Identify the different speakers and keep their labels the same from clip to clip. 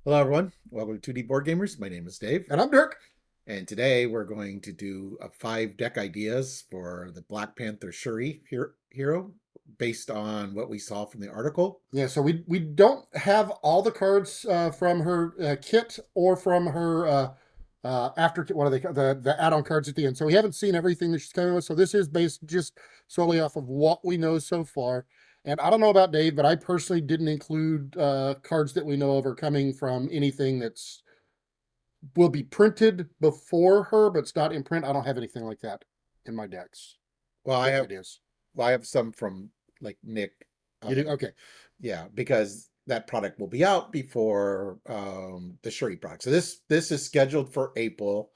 Speaker 1: Hello, everyone. Welcome to 2D Board Gamers. My name is Dave,
Speaker 2: And I'm Dirk.
Speaker 1: and today we're going to do five deck ideas for the Black Panther Shuri Hero based on what we saw from the article.
Speaker 2: Yeah, so we don't have all the cards from her kit or from her after what are they the add-on cards at the end. So we haven't seen everything that she's coming with. So this is based just solely off of what we know so far. And I don't know about Dave, but I personally didn't include cards that we know of are coming from anything that's will be printed before her, but it's not in print. I don't have anything like that in my decks.
Speaker 1: Well, I
Speaker 2: Deck
Speaker 1: have
Speaker 2: ideas.
Speaker 1: well, I have some from like Nick.
Speaker 2: You do okay.
Speaker 1: Yeah, because that product will be out before the Shuri product. So this is scheduled for April.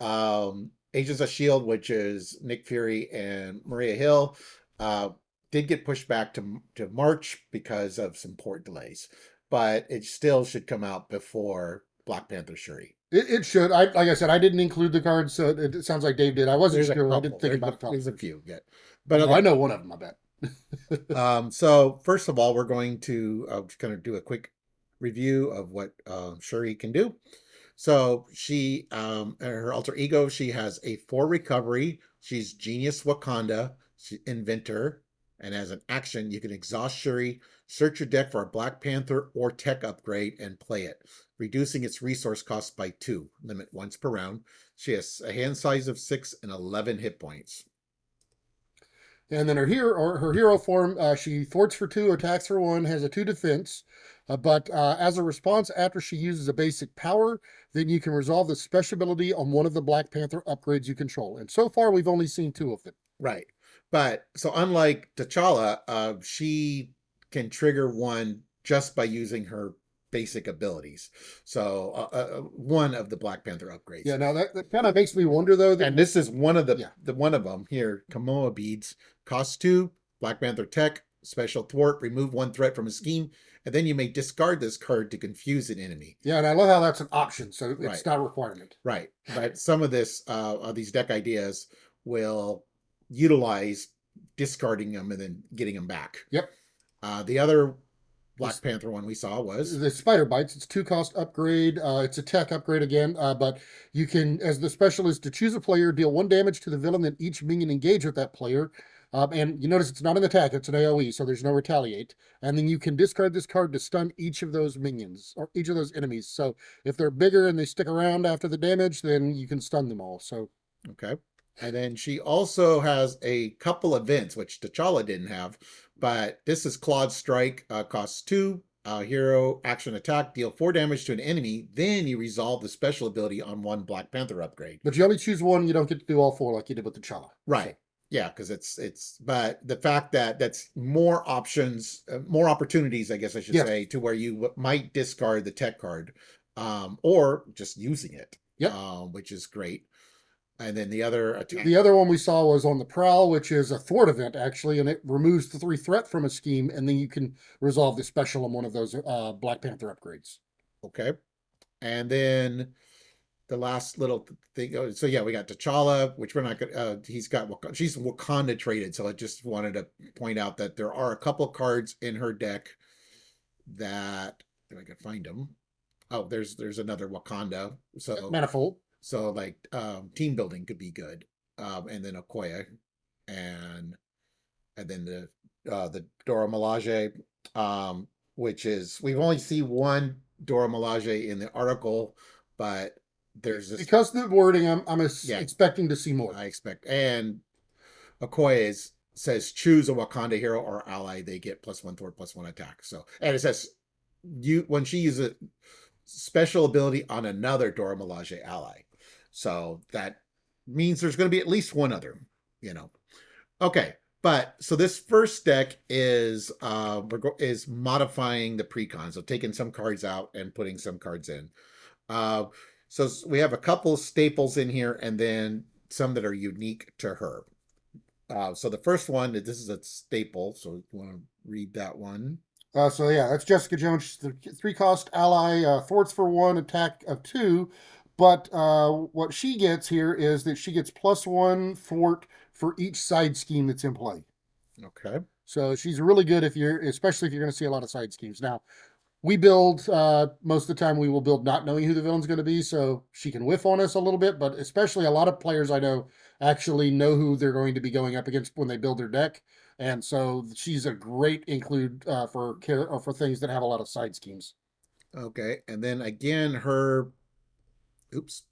Speaker 1: Agents of Shield, which is Nick Fury and Maria Hill, uh, did get pushed back to March because of some port delays, but it still should come out before Black Panther Shuri.
Speaker 2: It should. Like I said, I didn't include the cards, so it sounds like Dave did. I wasn't
Speaker 1: There's a
Speaker 2: sure. I didn't
Speaker 1: couple.
Speaker 2: think about it till
Speaker 1: There's a
Speaker 2: afterwards.
Speaker 1: few yet, but
Speaker 2: No, I
Speaker 1: okay.
Speaker 2: know one of them. I bet.
Speaker 1: So first of all, we're going to just kind of do a quick review of what Shuri can do. So she, her alter ego, she has a 4 recovery. She's Genius Wakanda, inventor, and as an action, you can exhaust Shuri, search your deck for a Black Panther or tech upgrade, and play it, reducing its resource cost by 2, limit once per round. She has a hand size of 6 and 11 hit points.
Speaker 2: And then her hero form, she thwarts for 2, attacks for 1, has a 2 defense. But as a response, after she uses a basic power, then you can resolve the special ability on one of the Black Panther upgrades you control. And so far, we've only seen 2 of them.
Speaker 1: Right. But so unlike T'Challa, she can trigger one just by using her basic abilities. So one of the Black Panther upgrades.
Speaker 2: Yeah. Now that kind of makes me wonder, though.
Speaker 1: And this is one of
Speaker 2: Yeah.
Speaker 1: the one of them here. Kamoa beads cost 2, Black Panther tech, special thwart, remove 1 threat from a scheme, and then you may discard this card to confuse an enemy.
Speaker 2: Yeah, and I love how that's an option, so
Speaker 1: Right.
Speaker 2: it's not a requirement.
Speaker 1: Right. But some of these deck ideas will utilize discarding them and then getting them back.
Speaker 2: Yep.
Speaker 1: The other Black
Speaker 2: This
Speaker 1: Panther one we saw was
Speaker 2: the spider bites. It's 2 cost upgrade. It's a tech upgrade again, but you can, as the specialist, to choose a player, deal 1 damage to the villain, then each minion engage with that player. And you notice it's not an attack; it's an AOE, so there's no retaliate. And then you can discard this card to stun each of those minions or each of those enemies. So if they're bigger and they stick around after the damage, then you can stun them all. So
Speaker 1: okay. And then she also has a couple events, which T'Challa didn't have, but this is Claude Strike, costs 2, hero action attack, deal 4 damage to an enemy. Then you resolve the special ability on 1 Black Panther upgrade.
Speaker 2: but you only choose one. You don't get to do all 4 like you did with the Chala.
Speaker 1: Right. Yeah, because but the fact that that's more options, more opportunities, I guess I should
Speaker 2: Yes.
Speaker 1: say, to where you might discard the tech card, or just using it,
Speaker 2: Yep.
Speaker 1: which is great. And then the other
Speaker 2: The
Speaker 1: attack,
Speaker 2: other one we saw was on the Prowl, which is a thwart event actually, and it removes the 3 threat from a scheme, and then you can resolve the special on one of those Black Panther upgrades.
Speaker 1: okay. And then the last little thing. So yeah, we got T'Challa, which we're not gonna. He's got she's Wakanda traded, so I just wanted to point out that there are a couple cards in her deck that if I could find them. Oh, there's another Wakanda.
Speaker 2: Manifold.
Speaker 1: So like team building could be good. And then Okoye and then the Dora Milaje, which is we've only seen one Dora Milaje in the article, but there's this
Speaker 2: Because of the wording, I'm
Speaker 1: yeah,
Speaker 2: expecting to see more.
Speaker 1: I expect. And Okoye says choose a Wakanda hero or ally, they get +1 thwart, +1 attack. So and it says you when she uses a special ability on another Dora Milaje ally. So that means there's going to be at least one other, you know. Okay, but so this first deck is modifying the precon, so taking some cards out and putting some cards in. Uh, so we have a couple staples in here, and then some that are unique to her. So the first one, this is a staple, so you want to read that one.
Speaker 2: So yeah, that's Jessica Jones, the 3 cost ally, thwarts for 1, attack of 2. But what she gets here is that she gets +1 thwart for each side scheme that's in play.
Speaker 1: Okay.
Speaker 2: So she's really good if you're, especially if you're going to see a lot of side schemes. Now, We build most of the time we will build not knowing who the villain's going to be, so she can whiff on us a little bit. But especially a lot of players I know actually know who they're going to be going up against when they build their deck, and so she's a great include for care or for things that have a lot of side schemes.
Speaker 1: Okay, and then again, oops,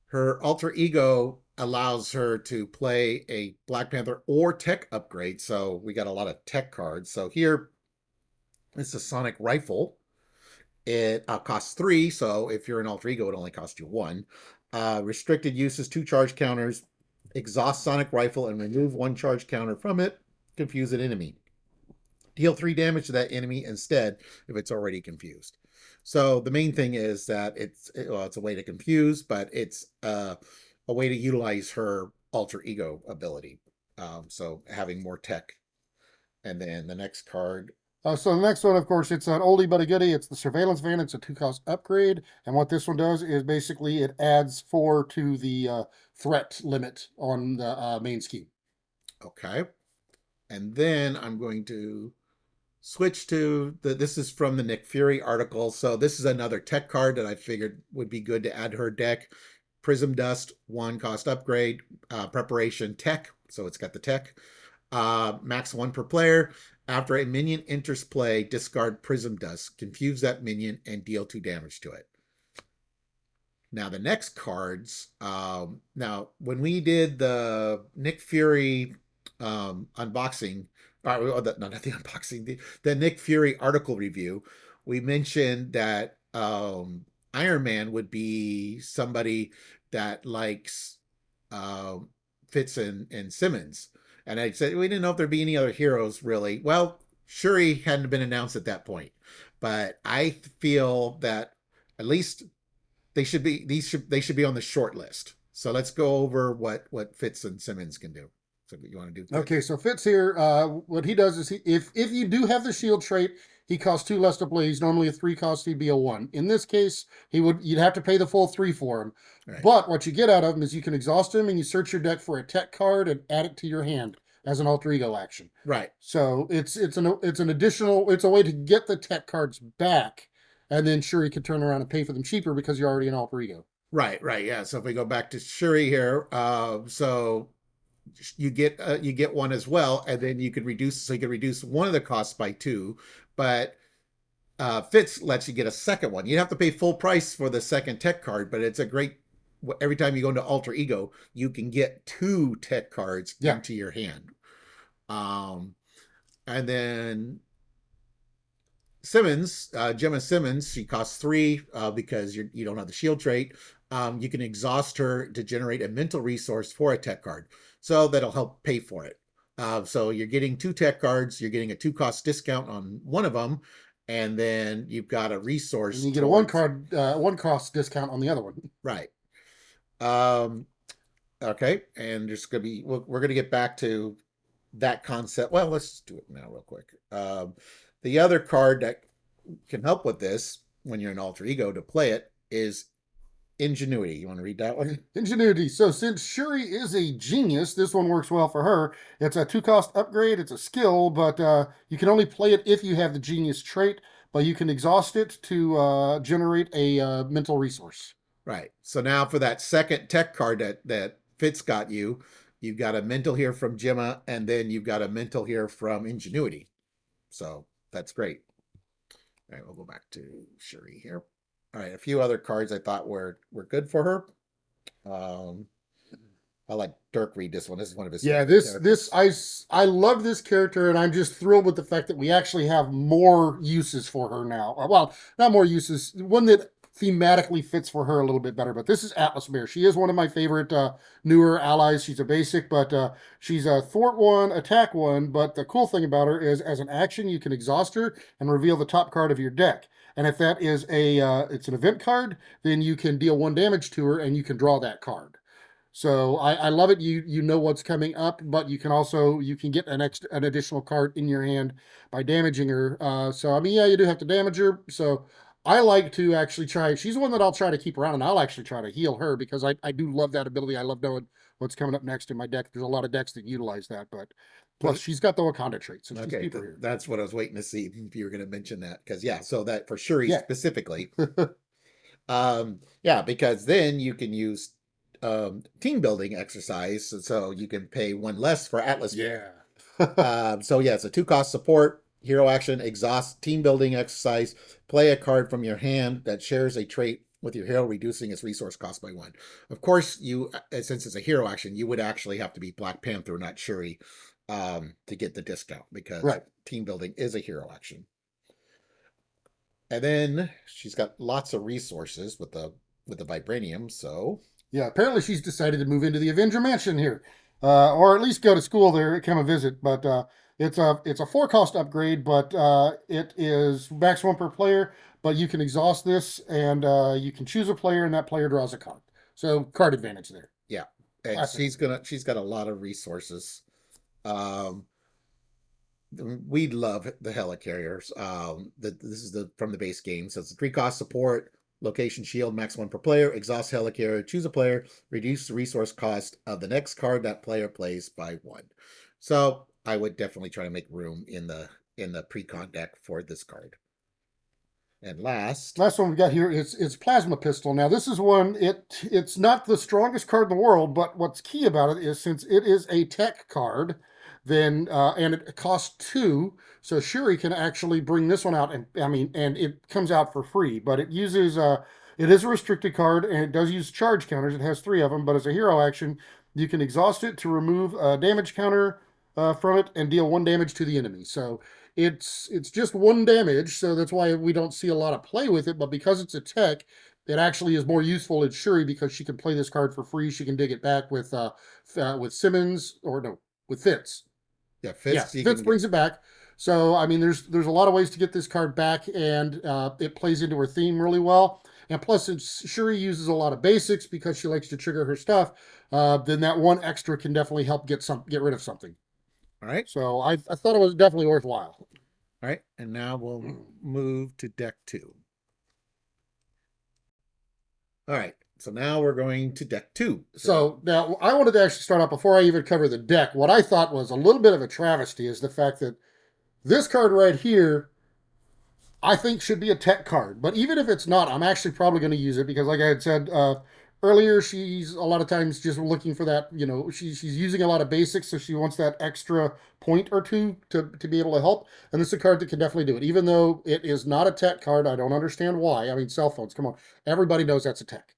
Speaker 1: her alter ego allows her to play a Black Panther or tech upgrade. So we got a lot of tech cards. So here it's a sonic rifle. It costs 3, so if you're an alter ego, it only costs you 1. Restricted uses 2 charge counters. Exhaust sonic rifle and remove 1 charge counter from it. Confuse an enemy. Deal 3 damage to that enemy instead if it's already confused. So the main thing is that it's a way to confuse, but it's a way to utilize her alter ego ability. So having more tech. And then the next card.
Speaker 2: So the next one, of course, it's an oldie but a goodie. It's the surveillance van. It's a 2 cost upgrade, and what this one does is basically it adds 4 to the threat limit on the main scheme.
Speaker 1: Okay. And then I'm going to switch to this is from the Nick Fury article. So this is another tech card that I figured would be good to add to her deck. Prism Dust, 1 cost upgrade, preparation tech. So it's got the tech. Max 1 per player. After a minion enters play, discard Prism Dust, confuse that minion, and deal 2 damage to it. Now the next cards. Now when we did the Nick Fury unboxing, not the unboxing, the Nick Fury article review, we mentioned that Iron Man would be somebody that likes Fitz and Simmons, and I said we didn't know if there'd be any other heroes really. Well, Shuri hadn't been announced at that point, but I feel that at least they should be on the short list. So let's go over what Fitz and Simmons can do. So you want to do
Speaker 2: Okay, so Fitz here, what he does is if you do have the shield trait, he costs 2 less to play. He's normally a 3 cost, he'd be a 1. In this case, you'd have to pay the full 3 for him.
Speaker 1: right,
Speaker 2: But what you get out of him is you can exhaust him and you search your deck for a tech card and add it to your hand as an alter ego action.
Speaker 1: right,
Speaker 2: So it's an additional it's a way to get the tech cards back, and then sure you can turn around and pay for them cheaper because you're already an alter ego.
Speaker 1: right. Yeah. So if we go back to Shuri here, so you get one as well, and then you could reduce so you could reduce one of the costs by 2, but Fitz lets you get a second one. You have to pay full price for the second tech card, but it's a great. Every time you go into alter ego, you can get 2 tech cards
Speaker 2: Yeah.
Speaker 1: into your hand. Um, and then Simmons, Gemma Simmons, she costs 3 because you don't have the shield trait. You can exhaust her to generate a mental resource for a tech card, so that'll help pay for it. So you're getting 2 tech cards, you're getting a 2 cost discount on one of them, and then you've got a
Speaker 2: And
Speaker 1: resource
Speaker 2: you get a one
Speaker 1: towards
Speaker 2: card 1 cost discount on the other one.
Speaker 1: right. Um, okay, and there's gonna be we're gonna get back to that concept. Well, let's just do it now, real quick. The other card that can help with this when you're an alter ego to play it is Ingenuity. You want to read that one?
Speaker 2: Ingenuity. So since Shuri is a genius, this one works well for her. It's a 2 cost upgrade. It's a skill, but you can only play it if you have the genius trait. But you can exhaust it to generate a mental resource.
Speaker 1: Right. So now for that second tech card that Fitz got you, you've got a mental here from Gemma, and then you've got a mental here from Ingenuity. So that's great. All right, we'll go back to Shuri here. All right, a few other cards I thought were good for her. Um, I'll let Dirk read this one. This is one of his
Speaker 2: Yeah,
Speaker 1: favorite
Speaker 2: I love this character, and I'm just thrilled with the fact that we actually have more uses for her now. Well, not more uses, one that thematically fits for her a little bit better. But this is Atlas Bear. She is one of my favorite newer allies. She's a basic, but she's a thwart 1, attack 1. But the cool thing about her is, as an action, you can exhaust her and reveal the top card of your deck. And if that is it's an event card, then you can deal 1 damage to her, and you can draw that card. So I love it. You know what's coming up, but you can get an additional card in your hand by damaging her. So I mean, yeah, you do have to damage her. So I like to actually try. She's one that I'll try to keep around, and I'll actually try to heal her because I do love that ability. I love knowing what's coming up next in my deck. There's a lot of decks that utilize that, but Plus, she's got the Wakanda trait, so she's
Speaker 1: Okay,
Speaker 2: super here.
Speaker 1: that's what I was waiting to see if you were going to mention that. Because yeah, so that for Shuri
Speaker 2: Yeah.
Speaker 1: specifically, yeah, because then you can use team building exercise, so you can pay one less for Atlas.
Speaker 2: Yeah.
Speaker 1: So yeah, it's a 2 cost support, hero action, exhaust, team building exercise. Play a card from your hand that shares a trait with your hero, reducing its resource cost by 1. Of course, since it's a hero action, you would actually have to be Black Panther, not Shuri, to get the discount because
Speaker 2: Right.
Speaker 1: team building is a hero action. And then she's got lots of resources with the vibranium, so
Speaker 2: Yeah, apparently she's decided to move into the Avenger Mansion here, or at least go to school there, come a visit. But it's a 4 cost upgrade, but it is maximum per player. But you can exhaust this, and you can choose a player, and that player draws a card. So card advantage there.
Speaker 1: yeah. And
Speaker 2: Classic.
Speaker 1: she's got a lot of resources. Um, we love the helicarriers. This is the from the base game, so it's a 3 cost support, location shield, max 1 per player, exhaust helicarrier, choose a player, reduce the resource cost of the next card that player plays by 1. So I would definitely try to make room in the pre-con deck for this card. And
Speaker 2: Last one we got here is Plasma Pistol. Now this is one it's not the strongest card in the world, but what's key about it is since it is a tech card, then and it costs 2, so Shuri can actually bring this one out, and I mean, and it comes out for free. But it uses it is a restricted card, and it does use charge counters. It has 3 of them, but as a hero action, you can exhaust it to remove a damage counter from it and deal 1 damage to the enemy. So it's just 1 damage, so that's why we don't see a lot of play with it. But because it's a tech, it actually is more useful in Shuri because she can play this card for free. She can dig it back with Simmons, or no, with Fitz.
Speaker 1: yeah,
Speaker 2: Yeah,
Speaker 1: Fitz, you
Speaker 2: Fitz
Speaker 1: can
Speaker 2: brings it back. So I mean, there's a lot of ways to get this card back, and it plays into her theme really well. And plus, since Shuri uses a lot of basics because she likes to trigger her stuff, then that 1 extra can definitely help get rid of something.
Speaker 1: all right.
Speaker 2: So I thought it was definitely worthwhile.
Speaker 1: All right, and now we'll move to deck 2. All right, so now we're going to deck 2.
Speaker 2: So now I wanted to actually start out before I even cover the deck. What I thought was a little bit of a travesty is the fact that this card right here, I think should be a tech card. But even if it's not, I'm actually probably going to use it because, like I had said earlier, she's a lot of times just looking for that. You know, she's using a lot of basics, so she wants that extra point or two to be able to help. And this is a card that can definitely do it. Even though it is not a tech card, I don't understand why. I mean, cell phones, come on, everybody knows that's a tech.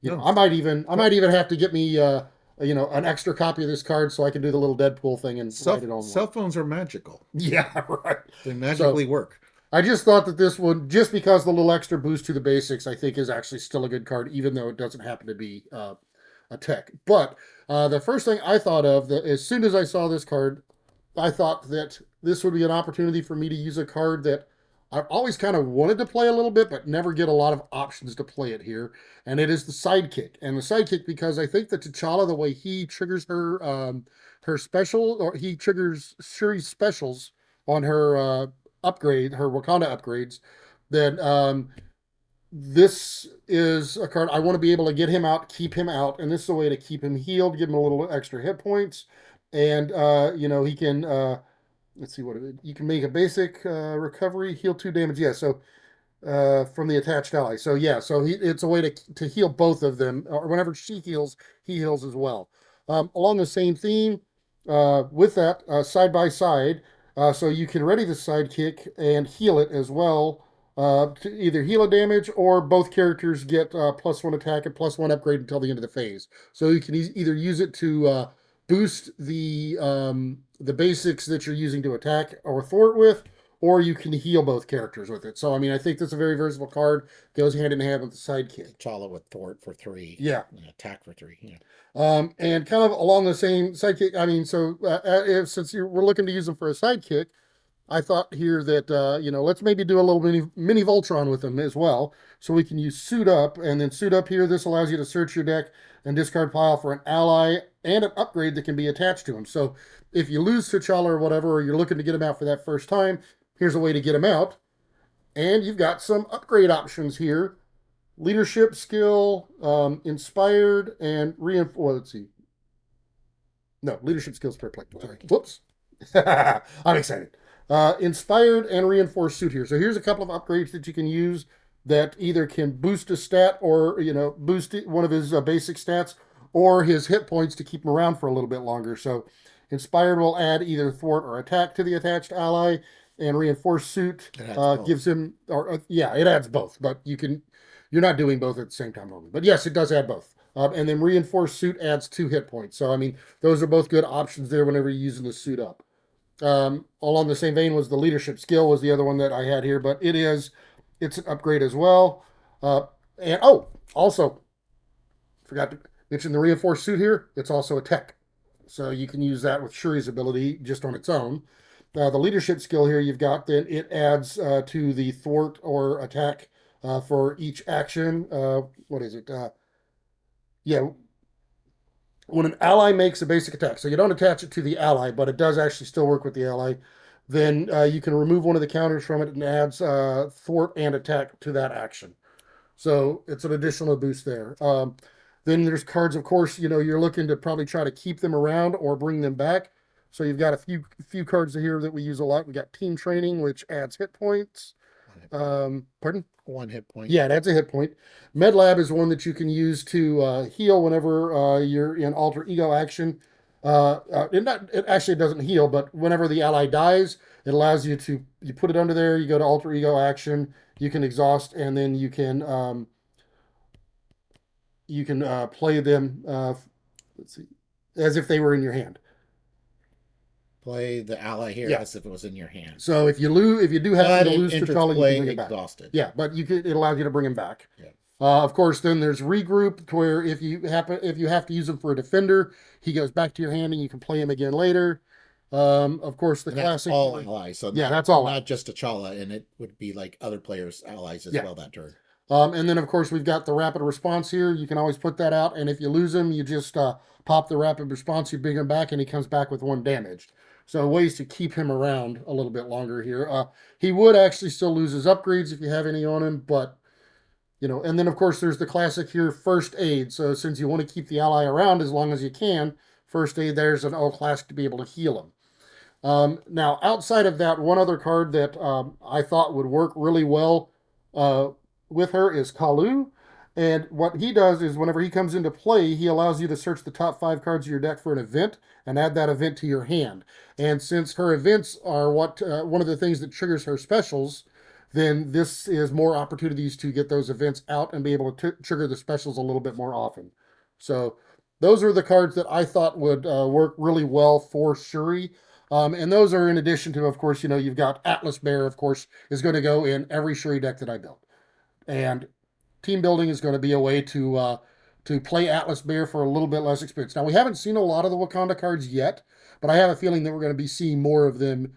Speaker 2: You know,
Speaker 1: No,
Speaker 2: I might even have to get me an extra copy of this card so I can do the little Deadpool thing and write it on one.
Speaker 1: cell phones are magical.
Speaker 2: Yeah, right.
Speaker 1: They
Speaker 2: So
Speaker 1: magically work.
Speaker 2: I just thought that this one, just because the little extra boost to the basics, I think is actually still a good card, even though it doesn't happen to be a tech. But the first thing I thought of, as soon as I saw this card, I thought that this would be an opportunity for me to use a card that I've always kind of wanted to play a little bit, but never get a lot of options to play it here. And it is the sidekick. And the sidekick, because I think that T'Challa, the way he triggers her special, or he triggers Shuri's specials on her her Wakanda upgrades, then this is a card I want to be able to get him out, keep him out, and this is a way to keep him healed, give him a little extra hit points, and he can let's see what you can make a basic recovery, heal 2 damage. Yeah, so from the attached ally. So yeah, so it's a way to heal both of them, or whenever she heals, he heals as well. Along the same theme, with that side by side, so you can ready the sidekick and heal it as well. To either heal a damage or both characters get +1 attack and +1 upgrade until the end of the phase. So you can either use it to boost the basics that you're using to attack or thwart with, or you can heal both characters with it. So I mean, I think that's a very versatile card. Goes hand in hand with the sidekick.
Speaker 1: T'Challa with thwart for 3.
Speaker 2: Yeah.
Speaker 1: Attack for 3. Yeah.
Speaker 2: And kind of along the same sidekick. I mean, so since we're looking to use them for a sidekick, I thought here that let's maybe do a little mini Voltron with them as well, so we can use Suit Up, and then Suit Up here. This allows you to search your deck and discard pile for an ally and an upgrade that can be attached to him. So if you lose T'Challa or whatever, or you're looking to get him out for that first time, here's a way to get him out. And you've got some upgrade options here: leadership skill, inspired, and reinforce. Well, let's see. No, leadership skills per play. Sorry. Whoops. I'm excited. Inspired and reinforced suit here. So here's a couple of upgrades that you can use that either can boost a stat or boost one of his basic stats or his hit points to keep him around for a little bit longer. So inspired will add either thwart or attack to the attached ally, and reinforced suit
Speaker 1: It has both.
Speaker 2: gives him or yeah, it adds both, but you're not doing both at the same time only. But yes, it does add both. And then reinforced suit adds 2 hit points. So I mean, those are both good options there whenever you're using the suit up. Along the same vein was the leadership skill was the other one that I had here, but it's an upgrade as well. And also forgot to mention the reinforced suit here. It's also a tech, so you can use that with Shuri's ability just on its own. The leadership skill here you've got, then it adds to the thwart or attack for each action. What is it? Yeah, when an ally makes a basic attack, so you don't attach it to the ally, but it does actually still work with the ally, then you can remove one of the counters from it and adds thwart and attack to that action. So it's an additional boost there. Then there's cards, of course, you're looking to probably try to keep them around or bring them back. So you've got a few cards here that we use a lot. We got team training, which adds hit points. Pardon?
Speaker 1: 1 hit point.
Speaker 2: Yeah, that's a hit point. MedLab is one that you can use to heal whenever you're in alter ego action. It actually doesn't heal, but whenever the ally dies, it allows you put it under there. You go to alter ego action. You can exhaust, and then you can play them. Let's see, as if they were in your hand.
Speaker 1: Play the ally here
Speaker 2: Yeah.
Speaker 1: as if it was in your hand.
Speaker 2: So if you do happen
Speaker 1: But
Speaker 2: to
Speaker 1: it
Speaker 2: lose
Speaker 1: enters
Speaker 2: T'Challa, you can
Speaker 1: play
Speaker 2: bring it back.
Speaker 1: exhausted.
Speaker 2: Yeah, but it allows you to bring him back.
Speaker 1: Yeah.
Speaker 2: Of course, then there's regroup, where if you have to use him for a defender, he goes back to your hand and you can play him again later. Of course, the
Speaker 1: And that's
Speaker 2: classic.
Speaker 1: all allies. So
Speaker 2: Yeah,
Speaker 1: not
Speaker 2: that's all.
Speaker 1: not just T'Challa, and it would be like other players' allies as
Speaker 2: Yeah.
Speaker 1: well that turn.
Speaker 2: And then of course we've got the rapid response here. You can always put that out, and if you lose him, you just pop the rapid response. You bring him back, and he comes back with 1 damage. So ways to keep him around a little bit longer here. He would actually still lose his upgrades if you have any on him, but and then of course there's the classic here, first aid. So since you want to keep the ally around as long as you can, first aid, there's an O class to be able to heal him. Now, outside of that, one other card that I thought would work really well uh, with her is Kalu. And what he does is whenever he comes into play, he allows you to search the top 5 cards of your deck for an event and add that event to your hand. And since her events are one of the things that triggers her specials, then this is more opportunities to get those events out and be able to trigger the specials a little bit more often. So those are the cards that I thought would work really well for Shuri. And those are in addition to, of course, you've got Atlas Bear, of course, is going to go in every Shuri deck that I built. And team building is going to be a way to play Atlas Bear for a little bit less experience. Now, we haven't seen a lot of the Wakanda cards yet, but I have a feeling that we're going to be seeing more of them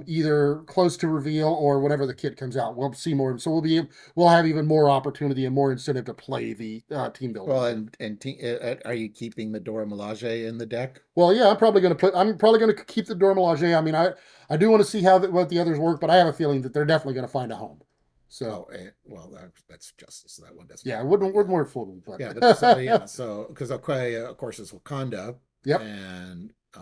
Speaker 2: either close to reveal or whenever the kit comes out. We'll see more. So we'll have even more opportunity and more incentive to play the team building.
Speaker 1: Well, and are you keeping the Dora Milaje in the deck?
Speaker 2: Well, yeah, I'm probably going to keep the Dora Milaje. I mean, I do want to see what the others work, but I have a feeling that they're definitely going to find a home. So,
Speaker 1: well, that's justice. So that one doesn't.
Speaker 2: Yeah, we're more fluid, but
Speaker 1: yeah, but so, yeah, so because okay, of course, it's Wakanda.
Speaker 2: Yep.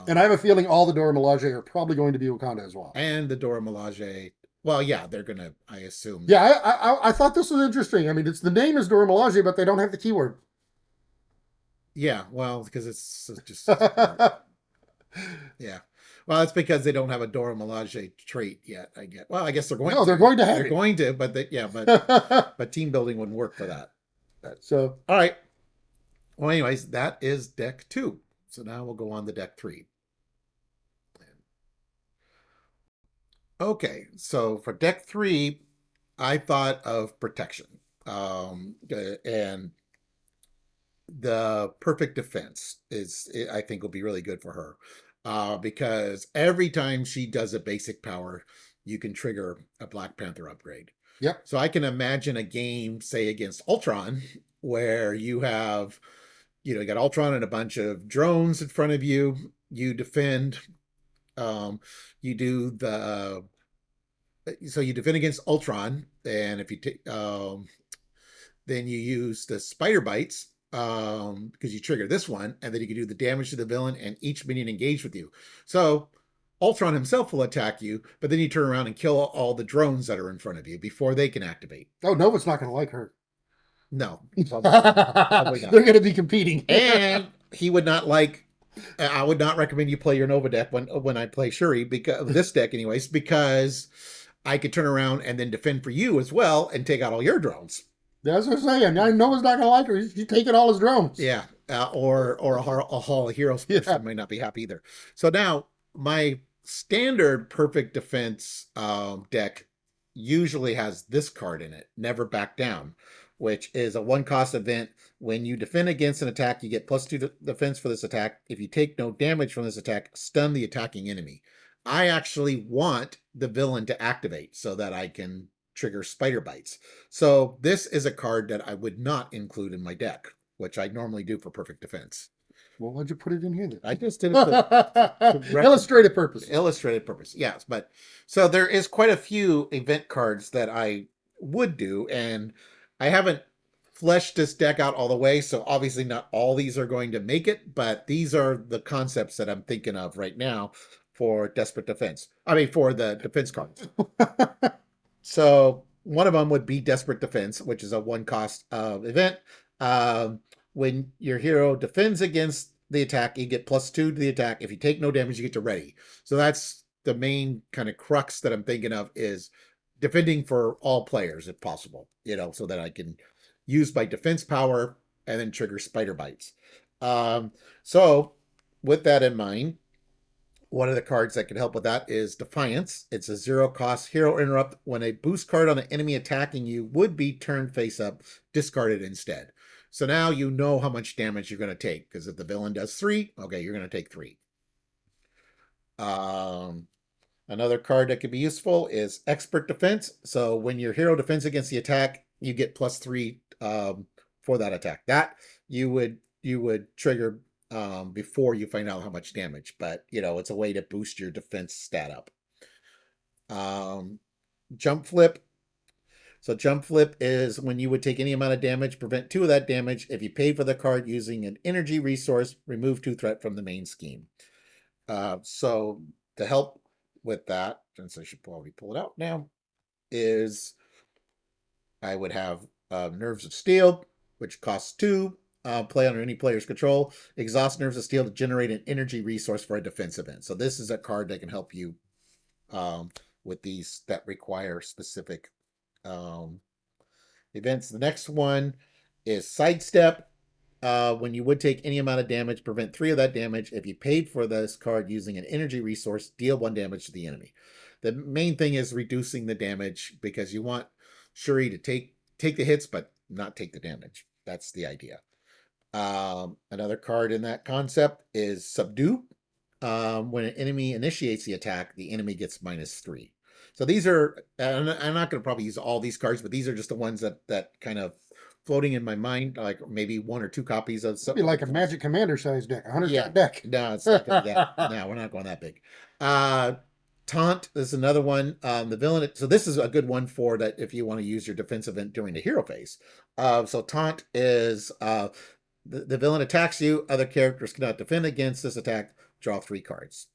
Speaker 1: And
Speaker 2: I have a feeling all the Dora Milaje are probably going to be Wakanda as well.
Speaker 1: And the Dora Milaje. Well, yeah, they're gonna. I assume.
Speaker 2: Yeah, I thought this was interesting. I mean, the name is Dora Milaje, but they don't have the keyword.
Speaker 1: Yeah, well, because it's just. Yeah. Well, it's because they don't have a Dora Milaje trait yet. I get. Well, I guess they're going.
Speaker 2: No, they're going to have.
Speaker 1: They're going to, but but team building wouldn't work for that.
Speaker 2: So
Speaker 1: all right. Well, anyways, that is deck 2. So now we'll go on to deck 3. Okay, so for deck 3, I thought of protection, and the perfect defense I think will be really good for her, because every time she does a basic power, you can trigger a Black Panther upgrade.
Speaker 2: Yep.
Speaker 1: So I can imagine a game, say against Ultron, where you got Ultron and a bunch of drones in front of you. You defend. You do so you defend against Ultron, and if you take, then you use the spider bites, because you trigger this one, and then you can do the damage to the villain and each minion engaged with you. So Ultron himself will attack you, but then you turn around and kill all the drones that are in front of you before they can activate.
Speaker 2: Oh, Nova's not going to like her.
Speaker 1: No, probably
Speaker 2: They're
Speaker 1: not.
Speaker 2: going to be competing.
Speaker 1: And he would not like. I would not recommend you play your Nova deck when I play Shuri, because this deck, anyways, because I could turn around and then defend for you as well and take out all your drones.
Speaker 2: That's what I'm saying. I Nova's not going to like her. He's taking all his drones.
Speaker 1: Yeah, or a Hall of Heroes person
Speaker 2: Yeah.
Speaker 1: might not be happy either. So now my standard perfect defense deck usually has this card in it, Never Back Down, which is a 1-cost event. When you defend against an attack, you get +2 defense for this attack. If you take no damage from this attack, stun the attacking enemy. I actually want the villain to activate so that I can trigger spider bites. So this is a card that I would not include in my deck, which I normally do for perfect defense.
Speaker 2: Well, why'd you put it in here then?
Speaker 1: I just did it to
Speaker 2: Illustrative purposes.
Speaker 1: Illustrated purpose, yes. But so there is quite a few event cards that I would do, and I haven't fleshed this deck out all the way, so obviously not all these are going to make it, but these are the concepts that I'm thinking of right now for Desperate Defense. I mean, for the defense cards. So one of them would be Desperate Defense, which is a 1-cost event. When your hero defends against the attack, you get +2 to the attack. If you take no damage, you get to ready. So that's the main kind of crux that I'm thinking of, is defending for all players if possible, so that I can use my defense power and then trigger spider bites. So with that in mind, one of the cards that can help with that is Defiance. It's a 0-cost hero interrupt. When a boost card on an enemy attacking you would be turned face up, discarded instead. So now you know how much damage you're going to take, because if the villain does 3, okay, you're going to take 3. Another card that could be useful is Expert Defense. So when your hero defends against the attack, you get +3 for that attack. That you would trigger before you find out how much damage, but it's a way to boost your defense stat up. Jump Flip. So Jump Flip is when you would take any amount of damage, prevent 2 of that damage. If you paid for the card using an energy resource, remove 2 threat from the main scheme. So to help with that, since I should probably pull it out now, is I would have Nerves of Steel, which costs 2. Play under any player's control. Exhaust Nerves of Steel to generate an energy resource for a defense event. So this is a card that can help you with these that require specific events. The next one is Sidestep. When you would take any amount of damage, prevent 3 of that damage. If you paid for this card using an energy resource, deal 1 damage to the enemy. The main thing is reducing the damage, because you want Shuri to take the hits but not take the damage. That's the idea. Another card in that concept is Subdue. When an enemy initiates the attack, the enemy gets -3. So these are, and I'm not going to probably use all these cards, but these are just the ones that kind of floating in my mind, like maybe 1 or 2 copies of
Speaker 2: It'd be
Speaker 1: something.
Speaker 2: like a Magic Commander size deck, 100
Speaker 1: Yeah.
Speaker 2: card deck.
Speaker 1: No, it's not gonna, yeah. No, we're not going that big. Taunt is another one. The villain. So this is a good one for that if you want to use your defense event during the hero phase. So Taunt is the villain attacks you. Other characters cannot defend against this attack. Draw 3 cards.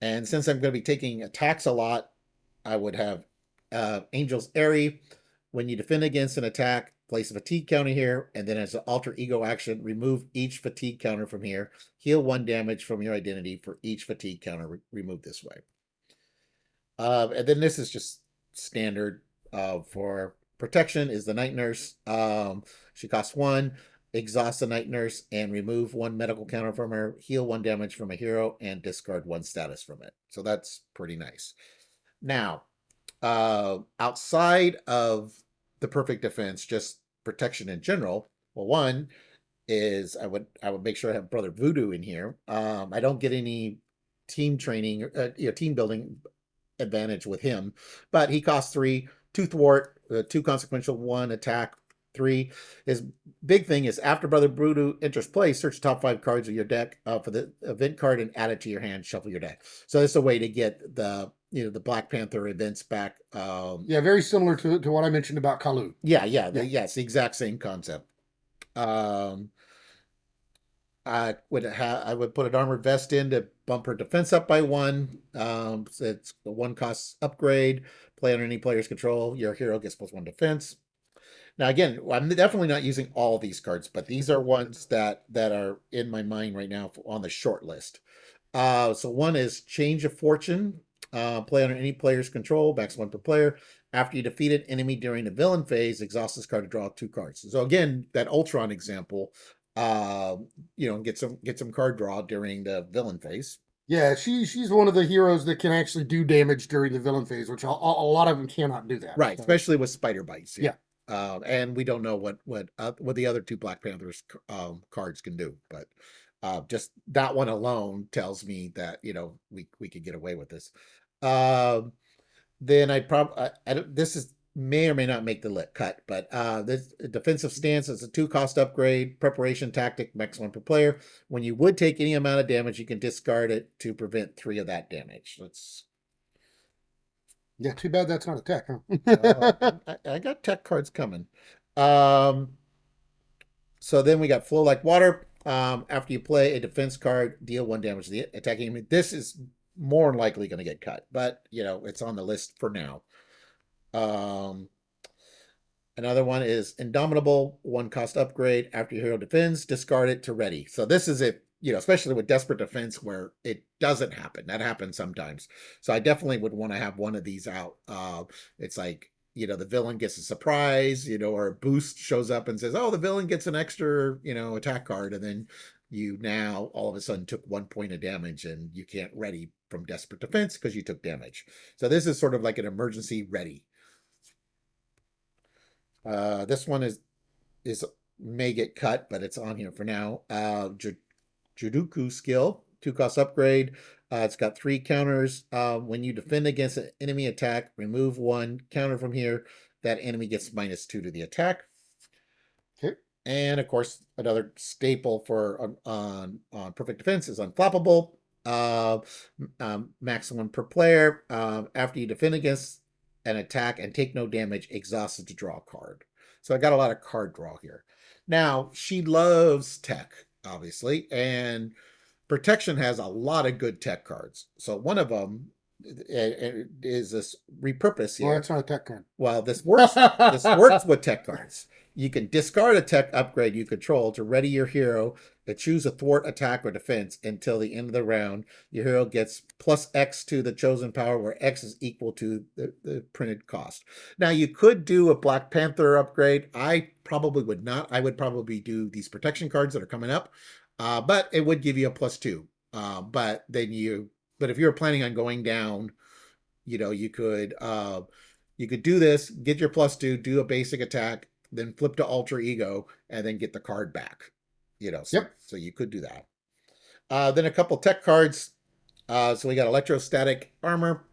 Speaker 1: And since I'm going to be taking attacks a lot, I would have Angel's Airy. When you defend against an attack, place a fatigue counter here, and then as an alter ego action, remove each fatigue counter from here. Heal 1 damage from your identity for each fatigue counter removed this way. And then this is just standard for protection is the Night Nurse. She costs 1. Exhaust the Night Nurse and remove 1 medical counter from her. Heal 1 damage from a hero and discard 1 status from it. So that's pretty nice. Now, outside of the perfect defense, just protection in general. Well, one is I would make sure I have Brother Voodoo in here. I don't get any team training, team building advantage with him, but he costs 3, 2 thwart, 2 consequential, 1 attack, 3. His big thing is after Brother Voodoo enters play, search the top 5 cards of your deck for the event card and add it to your hand. Shuffle your deck. So it's a way to get the the Black Panther events back.
Speaker 2: Yeah, very similar to what I mentioned about Kalu.
Speaker 1: Yeah, it's the exact same concept. I would put an armored vest in to bump her defense up by one. So it's a one cost upgrade. Play under any player's control. Your hero gets +1 defense. Now, again, I'm definitely not using all these cards, but these are ones that are in my mind right now on the short list. So one is Change of Fortune. Play under any player's control, max 1 per player. After you defeat an enemy during the villain phase, exhaust this card to draw 2 cards. So again, that Ultron example, uh, get some card draw during the villain phase.
Speaker 2: Yeah, she's one of the heroes that can actually do damage during the villain phase, which a lot of them cannot do that.
Speaker 1: Right,
Speaker 2: So,
Speaker 1: especially with spider bites. Yeah.
Speaker 2: yeah.
Speaker 1: And we don't know what the other two Black Panthers cards can do, but just that one alone tells me that we could get away with this. Um, then I'd probably this is may or may not make the cut, but this defensive stance is a 2 cost upgrade. Preparation tactic, max 1 per player. When you would take any amount of damage, you can discard it to prevent 3 of that damage. Let's.
Speaker 2: Yeah, too bad that's not a tech,
Speaker 1: Oh,
Speaker 2: huh?
Speaker 1: I got tech cards coming. Um, so then we got Flow Like Water. After you play a defense card, deal 1 damage to the attacking enemy. This is more likely going to get cut, but it's on the list for now. Um, Another one is Indomitable, 1 cost upgrade. After your hero defends, discard it to ready. So this is it, especially with Desperate Defense where it doesn't happen. That happens sometimes. So I definitely would want to have one of these out. It's like, the villain gets a surprise, or a boost shows up and says, oh, the villain gets an extra, attack card. And then you now all of a sudden took 1 point of damage and you can't ready from Desperate Defense because you took damage. So this is sort of like an emergency ready. This one is may get cut, but it's on here for now. Judoku skill, 2 cost upgrade. It's got 3 counters. When you defend against an enemy attack, remove 1 counter from here. That enemy gets -2 to the attack.
Speaker 2: Okay.
Speaker 1: And of course, another staple for on perfect defense is unflappable. Maximum per player. After you defend against an attack and take no damage, exhausted to draw a card. So I got a lot of card draw here. Now, she loves tech, obviously, and protection has a lot of good tech cards. So one of them is this repurpose
Speaker 2: Well,
Speaker 1: here.
Speaker 2: that's not a tech card.
Speaker 1: Well, this works with tech cards. You can discard a tech upgrade you control to ready your hero to choose a thwart, attack, or defense until the end of the round. Your hero gets +X to the chosen power, where X is equal to the printed cost. Now, you could do a Black Panther upgrade. I probably would not. I would probably do these protection cards that are coming up, but it would give you a +2. But if you're planning on going down, you could do this, get your +2, do a basic attack, then flip to Alter Ego, and then get the card back.
Speaker 2: Yep.
Speaker 1: So you could do that. Then a couple tech cards. So we got Electrostatic Armor.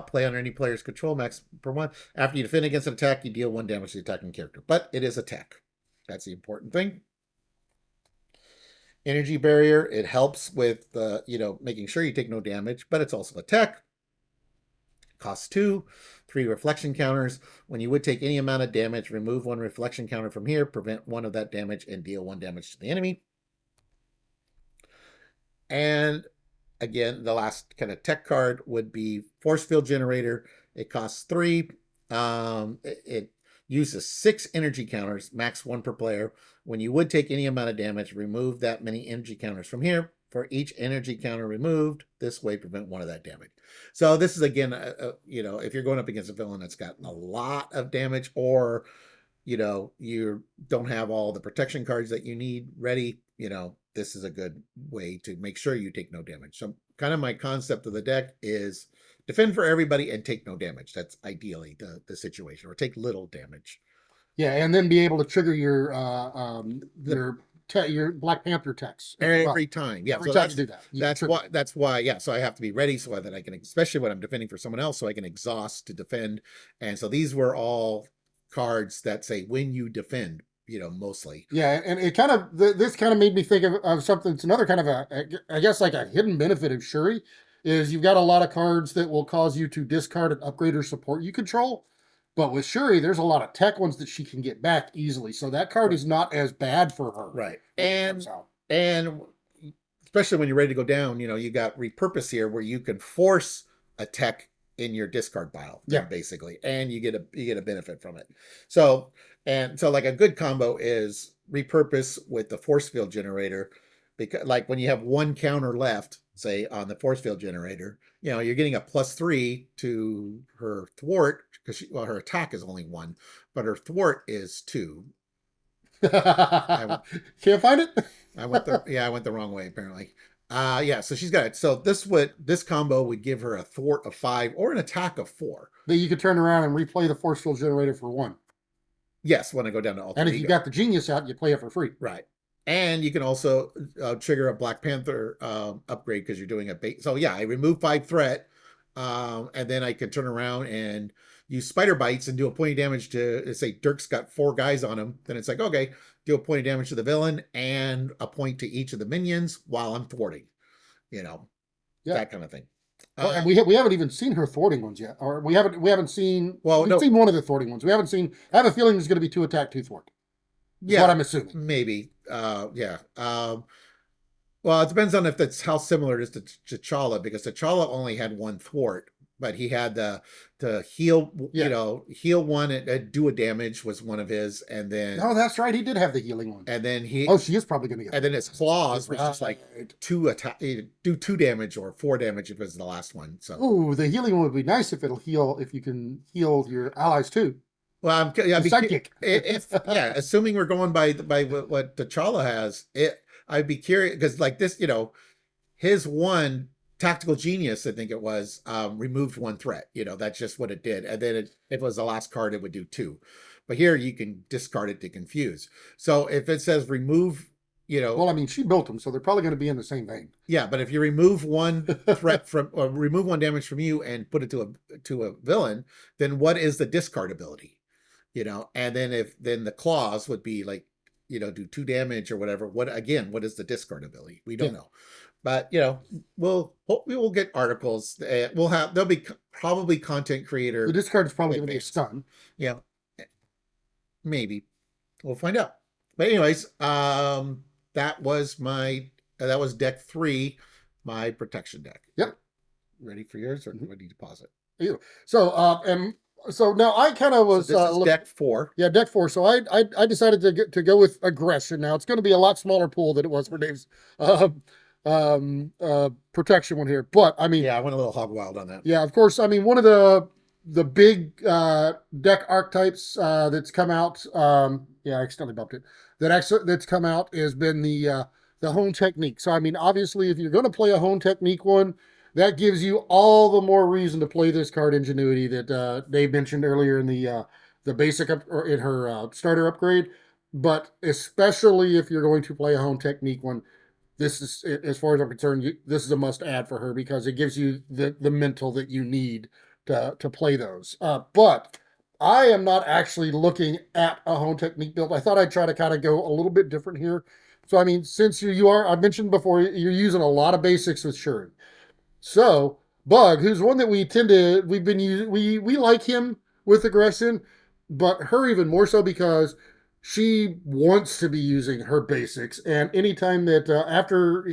Speaker 1: Play under any player's control, max per 1. After you defend against an attack, you deal 1 damage to the attacking character. But it is a tech. That's the important thing. Energy Barrier, it helps with making sure you take no damage, but it's also a tech. Costs 2, 3 reflection counters. When you would take any amount of damage, remove 1 reflection counter from here, prevent 1 of that damage, and deal 1 damage to the enemy. And again, the last kind of tech card would be Force Field Generator. It costs 3. It uses 6 energy counters, max 1 per player. When you would take any amount of damage, remove that many energy counters from here. For each energy counter removed, this way prevent 1 of that damage. So this is again, if you're going up against a villain that's got a lot of damage, or you don't have all the protection cards that you need ready, this is a good way to make sure you take no damage. So kind of my concept of the deck is defend for everybody and take no damage. That's ideally the situation, or take little damage.
Speaker 2: Yeah, and then be able to trigger your Black Panther techs
Speaker 1: every time. Yeah,
Speaker 2: every
Speaker 1: so
Speaker 2: time you do that.
Speaker 1: That's why. Yeah, so I have to be ready so that I can, especially when I'm defending for someone else, so I can exhaust to defend. And so these were all cards that say when you defend, mostly.
Speaker 2: Yeah, and it kind of this kind of made me think of something. It's another kind of I guess like a hidden benefit of Shuri is you've got a lot of cards that will cause you to discard an upgrade or support you control. But with Shuri, there's a lot of tech ones that she can get back easily. So that card is not as bad for her.
Speaker 1: Right. And especially especially when you're ready to go down, you got repurpose here where you can force a tech in your discard pile,
Speaker 2: Yeah.
Speaker 1: basically, and you get a benefit from it. So like a good combo is repurpose with the force field generator, because like when you have one counter left, say on the force field generator, you're getting a +3 to her thwart because her attack is only 1, but her thwart is 2. I
Speaker 2: Can't find it.
Speaker 1: I went the wrong way apparently. Yeah, so she's got it. So this combo would give her a thwart of 5 or an attack of 4.
Speaker 2: Then you could turn around and replay the force field generator for 1.
Speaker 1: Yes, when I go down to alter
Speaker 2: And if you
Speaker 1: ego.
Speaker 2: got the genius out, you play it for free.
Speaker 1: Right. And you can also trigger a Black Panther upgrade because you're doing a bait. So yeah, I remove 5 threat, and then I can turn around and use spider bites and do a point of damage to, say Dirk's got 4 guys on him. Then it's like, okay, do a point of damage to the villain and a point to each of the minions while I'm thwarting. Yeah. That kind of thing.
Speaker 2: Well, and we haven't even seen her thwarting ones yet, or we haven't seen.
Speaker 1: Well,
Speaker 2: we've
Speaker 1: no,
Speaker 2: seen one of the thwarting ones. We haven't seen. I have a feeling there's going to be 2 attack, 2 thwart. Is what I'm assuming.
Speaker 1: Maybe. Yeah. Well, it depends on if that's how similar it is to T'Challa, because T'Challa only had 1 thwart, but he had the heal, heal 1 and do a damage was one of his, and then
Speaker 2: Oh, that's right. He did have the healing one.
Speaker 1: and then he
Speaker 2: Oh, she is probably going to get.
Speaker 1: and then his claws was just like
Speaker 2: Right.
Speaker 1: 2 attack, do 2 damage or 4 damage if it was the last one. So
Speaker 2: Ooh, the healing one would be nice if it'll heal. If you can heal your allies too.
Speaker 1: well,
Speaker 2: Psychic.
Speaker 1: if assuming we're going by what T'Challa has, I'd be curious because like this, his one tactical genius, I think it was, removed 1 threat. That's just what it did. And then if it was the last card, it would do 2. But here you can discard it to confuse. So if it says remove,
Speaker 2: Well, I mean, she built them, so they're probably going to be in the same vein.
Speaker 1: yeah, but if you remove 1 threat from or remove 1 damage from you and put it to a villain, then what is the discard ability? And then the claws would be like, do 2 damage or whatever. What is the discard ability? We don't know. But we will get articles. There'll be probably content creator.
Speaker 2: The discard is probably going to be a stun.
Speaker 1: Yeah, maybe we'll find out. But anyways, that was deck 3, my protection deck.
Speaker 2: Yep.
Speaker 1: Ready for yours, or do I need to pause it?
Speaker 2: Yeah. So now I kind of was
Speaker 1: this is deck 4.
Speaker 2: Yeah, deck 4. So I decided to go with aggression. Now it's going to be a lot smaller pool than it was for Dave's protection one here. But I mean,
Speaker 1: yeah, I went a little hog wild on that.
Speaker 2: Yeah, of course. I mean, one of the big deck archetypes that's come out. Yeah, I accidentally bumped it. That's come out has been the hone technique. So I mean, obviously, if you're going to play a hone technique one, that gives you all the more reason to play this card Ingenuity that Dave mentioned earlier in the basic or in her starter upgrade. But especially if you're going to play a hone technique one, this is, as far as I'm concerned, this is a must add for her because it gives you the mental that you need to play those. But I am not actually looking at a hone technique build. I thought I'd try to kind of go a little bit different here. So I mean, since I've mentioned before, you're using a lot of basics with Shuri. So Bug, who's one that we've been using, we like him with aggression, but her even more so because she wants to be using her basics. And anytime that after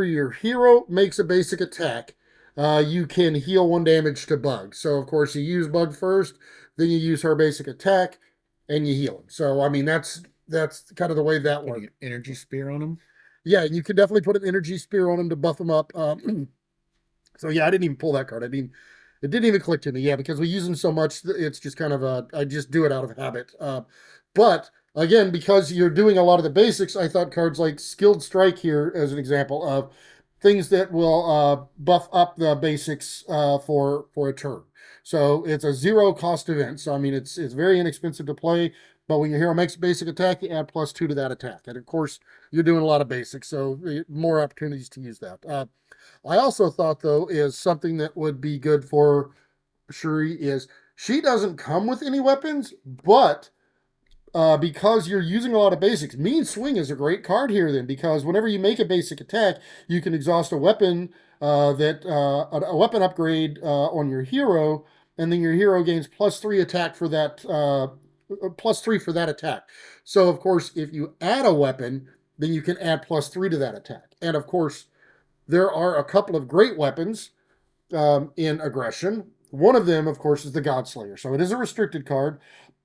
Speaker 2: your hero makes a basic attack, you can heal 1 damage to Bug. So of course you use Bug first, then you use her basic attack, and you heal him. So I mean that's kind of the way that works.
Speaker 1: Energy spear on him.
Speaker 2: Yeah, you can definitely put an energy spear on him to buff him up. So yeah, I didn't even pull that card. I mean, it didn't even click to me. Yeah, because we use them so much, it's just kind of I just do it out of habit. But again, because you're doing a lot of the basics, I thought cards like Skilled Strike here as an example of things that will buff up the basics for a turn. So it's a 0 cost event. So I mean, it's very inexpensive to play. But when your hero makes a basic attack, you add +2 to that attack. And of course, you're doing a lot of basics, so more opportunities to use that. I also thought, though, is something that would be good for Shuri is she doesn't come with any weapons, but because you're using a lot of basics, Mean Swing is a great card here then, because whenever you make a basic attack, you can exhaust a weapon a weapon upgrade on your hero, and then your hero gains +3 attack for that +3 for that attack. So of course, if you add a weapon, then you can add +3 to that attack. And of course, there are a couple of great weapons in aggression. One of them, of course, is the Godslayer. So it is a restricted card,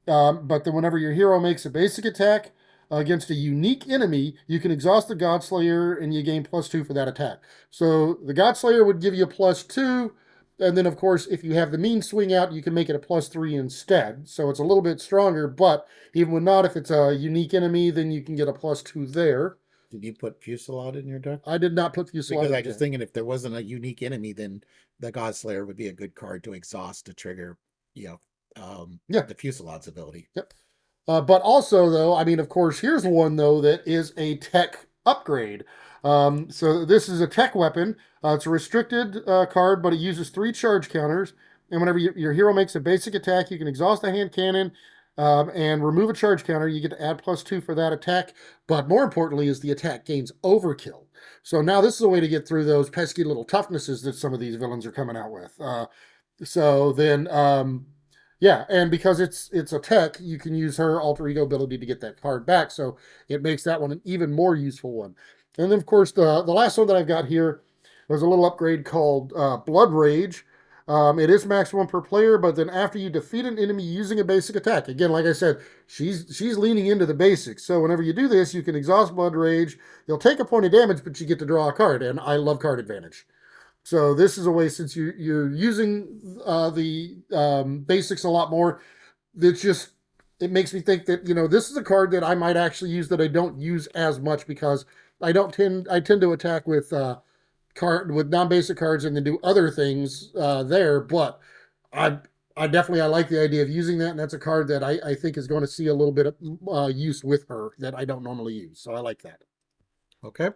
Speaker 2: but then whenever your hero makes a basic attack against a unique enemy, you can exhaust the Godslayer and you gain +2 for that attack. So the Godslayer would give you a +2. And then, of course, if you have the mean swing out, you can make it a +3 instead. So it's a little bit stronger, but even when not, if it's a unique enemy, then you can get a +2 there.
Speaker 1: Did you put Fusillade in your deck?
Speaker 2: I did not put Fusillade
Speaker 1: Because
Speaker 2: in
Speaker 1: I
Speaker 2: the
Speaker 1: was
Speaker 2: deck.
Speaker 1: thinking if there wasn't a unique enemy, then the Godslayer would be a good card to exhaust to trigger, you know,
Speaker 2: Yeah.
Speaker 1: the Fusillade's ability.
Speaker 2: Yep. But also, though, I mean, of course, here's one, though, that is a tech upgrade. So this is a tech weapon. It's a restricted card, but it uses 3 charge counters. And whenever your hero makes a basic attack, you can exhaust a hand cannon and remove a charge counter. You get to add +2 for that attack. But more importantly is the attack gains overkill. So now this is a way to get through those pesky little toughnesses that some of these villains are coming out with. So then yeah, and because it's a tech, you can use her alter ego ability to get that card back. So it makes that one an even more useful one. And then, of course, the last one that I've got here was a little upgrade called Blood Rage. It is maximum per player, but then after you defeat an enemy using a basic attack, again, like I said, she's leaning into the basics. So whenever you do this, you can exhaust Blood Rage. You'll take a point of damage, but you get to draw a card, and I love card advantage. So this is a way, since you're using the basics a lot more, that's just, it makes me think that, this is a card that I might actually use that I don't use as much, because I tend to attack with with non-basic cards and then do other things there. But I I definitely, I like the idea of using that, and that's a card that I think is going to see a little bit of use with her that I don't normally use. So I like that.
Speaker 1: Okay.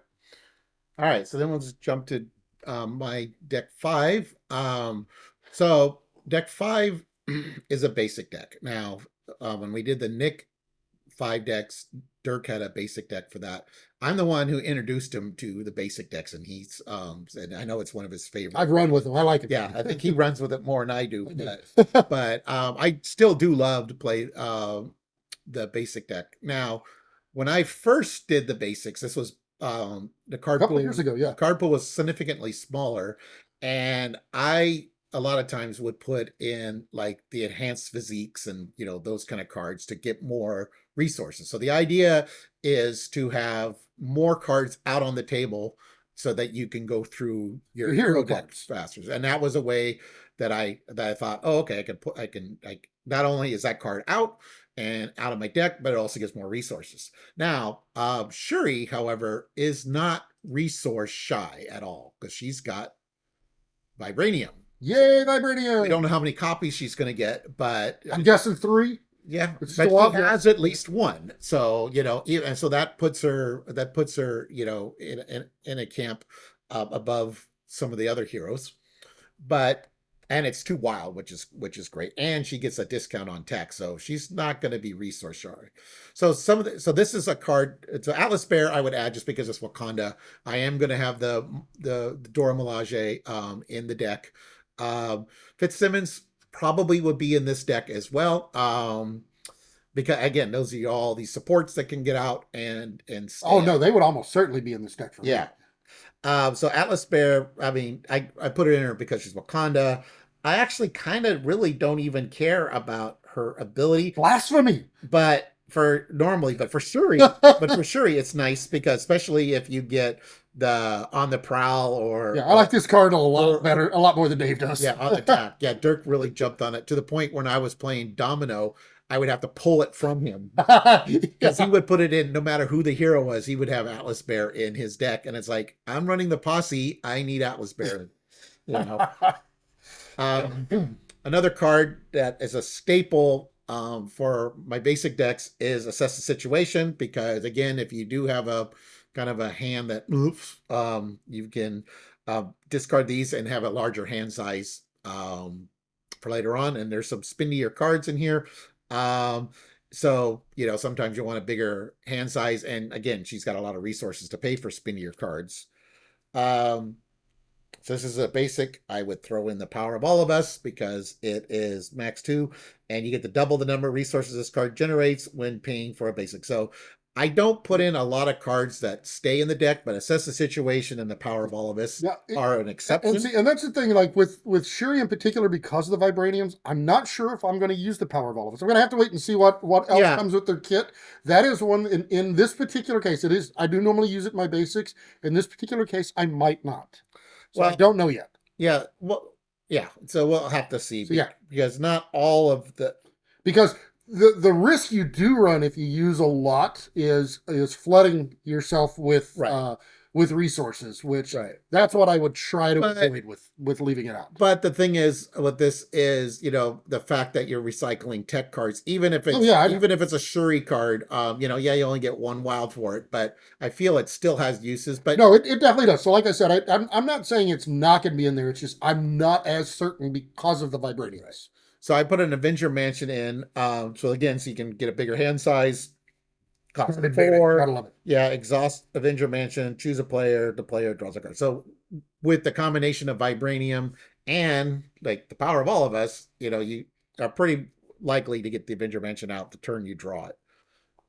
Speaker 1: All right. So then we'll just jump to my deck five. So deck five is a basic deck. Now, when we did the Nick 5 decks, Dirk had a basic deck for that. I'm the one who introduced him to the basic decks, and he's said I know it's one of his favorite.
Speaker 2: I've run with him. I like it.
Speaker 1: Yeah, I think he runs with it more than I do.
Speaker 2: I do.
Speaker 1: But I still do love to play the basic deck. Now, when I first did the basics, this was the
Speaker 2: A
Speaker 1: card
Speaker 2: couple
Speaker 1: pool.
Speaker 2: of years ago, yeah.
Speaker 1: The card pool was significantly smaller, and I a lot of times would put in like the enhanced physiques and those kind of cards to get more resources. So the idea is to have more cards out on the table so that you can go through your hero deck faster. And that was a way that I thought, oh, okay, I can not only is that card out and out of my deck, but it also gives more resources. Now, Shuri, however, is not resource shy at all because she's got vibranium.
Speaker 2: Yay,
Speaker 1: We don't
Speaker 2: Vibranium!
Speaker 1: know how many copies she's going to get, but
Speaker 2: I'm guessing 3.
Speaker 1: yeah,
Speaker 2: It's
Speaker 1: but
Speaker 2: still
Speaker 1: she
Speaker 2: out there.
Speaker 1: has at least one. So and so that puts her in a camp above some of the other heroes. But and it's too wild, which is great. And she gets a discount on tech, so she's not going to be resource shy. So so this is a card. It's an Atlas Bear. I would add just because it's Wakanda. I am going to have the Dora Milaje in the deck. Fitzsimmons probably would be in this deck as well. Because again, those are all these supports that can get out and stay
Speaker 2: Oh no,
Speaker 1: out.
Speaker 2: they would almost certainly be in this deck for me.
Speaker 1: Yeah. So Atlas Bear, I mean, I put it in her because she's Wakanda. I actually kind of really don't even care about her ability,
Speaker 2: Blasphemy!
Speaker 1: but for Shuri, it's nice because especially if you get the on the prowl or
Speaker 2: Yeah, I like this card a lot better, a lot more than Dave does.
Speaker 1: yeah, on attack. Yeah, Dirk really jumped on it to the point when I was playing Domino, I would have to pull it from him because he would put it in no matter who the hero was. He would have Atlas Bear in his deck, and it's like I'm running the posse. I need Atlas Bear. You know. Another card that is a staple for my basic decks is Assess the Situation because again, if you do have a kind of a hand that moves, you can discard these and have a larger hand size for later on. And there's some spinnier cards in here. So, sometimes you want a bigger hand size. And again, she's got a lot of resources to pay for spinnier cards. Um, So this is a basic. I would throw in the Power of All of Us because it is max 2, and you get to double the number of resources this card generates when paying for a basic. So I don't put in a lot of cards that stay in the deck, but Assess the Situation and the Power of All of Us
Speaker 2: Yeah,
Speaker 1: are an
Speaker 2: and
Speaker 1: exception.
Speaker 2: see, and that's the thing. Like with Shuri in particular, because of the vibraniums, I'm not sure if I'm going to use the power of all of us. I'm going to have to wait and see what else
Speaker 1: Yeah.
Speaker 2: comes with their kit. That is one in this particular case. It is. I do normally use it in my basics. In this particular case, I might not. So I
Speaker 1: Well,
Speaker 2: don't know yet.
Speaker 1: yeah. Well, yeah. So we'll have to see
Speaker 2: So yeah,
Speaker 1: because not all of the
Speaker 2: because the risk you do run if you use a lot is flooding yourself
Speaker 1: right,
Speaker 2: with resources, which
Speaker 1: right.
Speaker 2: that's what I would try to
Speaker 1: But
Speaker 2: avoid with leaving it out.
Speaker 1: But the thing is, with this is, the fact that you're recycling tech cards,
Speaker 2: Oh yeah, I know.
Speaker 1: even if it's a Shuri card, yeah, you only get one wild for it, but I feel it still has uses. But
Speaker 2: No, it definitely does. So, like I said, I'm not saying it's not going to be in there. It's just I'm not as certain because of the
Speaker 1: right.
Speaker 2: vibraniums.
Speaker 1: So I put an Avenger Mansion in. So again, so you can get a bigger hand size. Cost
Speaker 2: Card advantage. Gotta
Speaker 1: 4.
Speaker 2: love it.
Speaker 1: Yeah, exhaust Avenger Mansion, choose a player, the player draws a card. So with the combination of Vibranium and like the Power of All of Us, you are pretty likely to get the Avenger Mansion out the turn you draw it.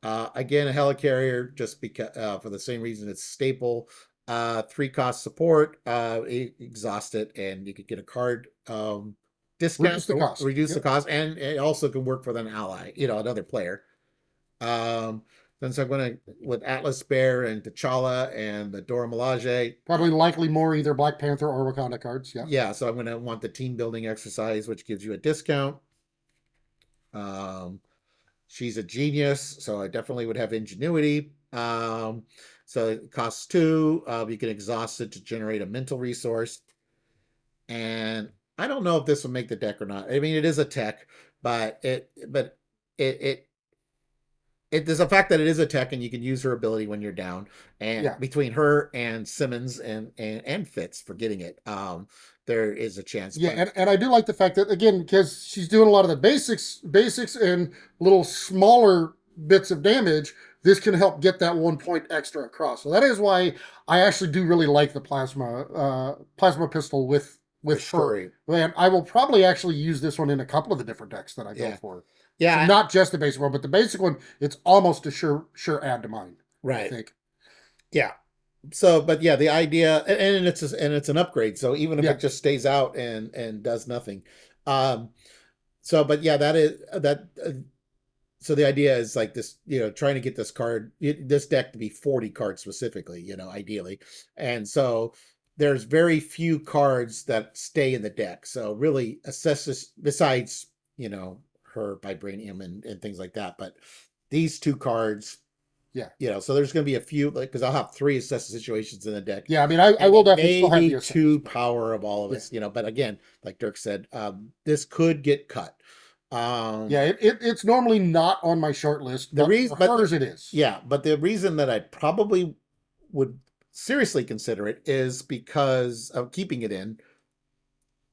Speaker 1: Again, a helicarrier, just because for the same reason it's staple. 3 cost support, exhaust it, and you could get a card discount,
Speaker 2: Reduce the cost.
Speaker 1: reduce the
Speaker 2: Yep.
Speaker 1: cost, and it also can work with an ally, another player. Um, then so I'm going to with Atlas Bear and T'Challa and the Dora Milaje.
Speaker 2: Probably likely more either Black Panther or Wakanda cards. Yeah.
Speaker 1: Yeah, so I'm going to want the team building exercise, which gives you a discount. Um, she's a genius, so I definitely would have ingenuity. So it costs 2. You can exhaust it to generate a mental resource. And I don't know if this will make the deck or not. I mean, it is a tech, but it there's a fact that it is a tech and you can use her ability when you're down, and
Speaker 2: Yeah.
Speaker 1: between her and Simmons and Fitz for getting it, there is a chance.
Speaker 2: Yeah,
Speaker 1: But
Speaker 2: and I do like the fact that again because she's doing a lot of the basics and little smaller bits of damage. This can help get that 1 point extra across. So that is why I actually do really like the plasma pistol
Speaker 1: with
Speaker 2: with her.
Speaker 1: Shuri,
Speaker 2: And I will probably actually use this one in a couple of the different decks that I go
Speaker 1: yeah,
Speaker 2: for. So
Speaker 1: yeah,
Speaker 2: not just the basic one, but the basic one. It's almost a sure add to mine. I
Speaker 1: right,
Speaker 2: think.
Speaker 1: yeah. So but yeah, the idea, and it's an upgrade, so even if
Speaker 2: Yeah,
Speaker 1: it just stays out and does nothing. Um so but yeah, that is that so the idea is like this, trying to get this deck to be 40 cards specifically, ideally. And so there's very few cards that stay in the deck. So really assess this besides, her vibranium and things like that. But these 2 cards,
Speaker 2: yeah,
Speaker 1: so there's going to be a few, like, because I'll have 3 assess situations in the deck,
Speaker 2: yeah. I mean, I
Speaker 1: and
Speaker 2: will
Speaker 1: then
Speaker 2: definitely still have the
Speaker 1: maybe
Speaker 2: assess,
Speaker 1: 2
Speaker 2: but
Speaker 1: Power of All of
Speaker 2: yeah.
Speaker 1: Us, but again, like Dirk said, this could get cut.
Speaker 2: Yeah, it's normally not on my short list,
Speaker 1: The
Speaker 2: but
Speaker 1: reason,
Speaker 2: for hers it is.
Speaker 1: yeah, but the reason that I probably would seriously consider it is because of keeping it in.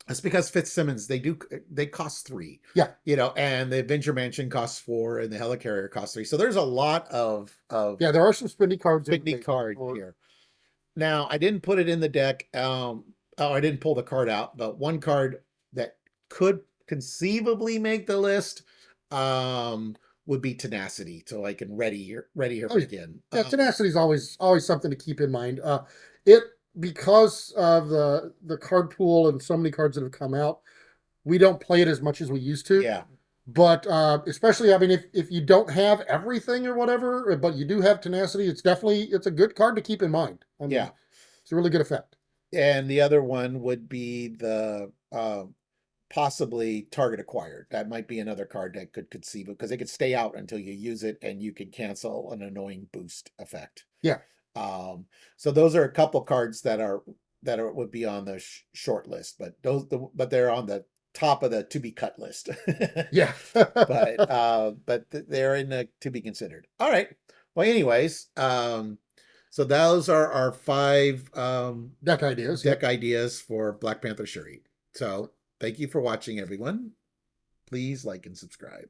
Speaker 1: It's because Fitzsimmons, they cost 3,
Speaker 2: Yeah,
Speaker 1: and the Avenger Mansion costs 4, and the Helicarrier costs 3. So there's a lot of
Speaker 2: yeah, there are some spinny cards in the
Speaker 1: big
Speaker 2: basic
Speaker 1: card
Speaker 2: for
Speaker 1: here. Now, I didn't put it in the deck. Oh, I didn't pull the card out, but one card that could conceivably make the list would be Tenacity, so I can ready her
Speaker 2: oh yeah,
Speaker 1: again.
Speaker 2: yeah. Tenacity is always something to keep in mind. It because of the card pool and so many cards that have come out, we don't play it as much as we used to.
Speaker 1: Yeah,
Speaker 2: But especially, I mean, if you don't have everything or whatever, but you do have tenacity, it's a good card to keep in mind. I mean,
Speaker 1: yeah.
Speaker 2: it's a really good effect.
Speaker 1: And the other one would be the possibly target acquired. That might be another card that could conceive because it could stay out until you use it, and you can cancel an annoying boost effect.
Speaker 2: Yeah,
Speaker 1: Um, so those are a couple cards that would be on the short list, but but they're on the top of the to be cut list.
Speaker 2: yeah.
Speaker 1: But they're in the to be considered. All right. Well, anyways, so those are our 5
Speaker 2: Deck ideas.
Speaker 1: deck
Speaker 2: Yep.
Speaker 1: ideas for Black Panther Shuri. So thank you for watching, everyone. Please like and subscribe.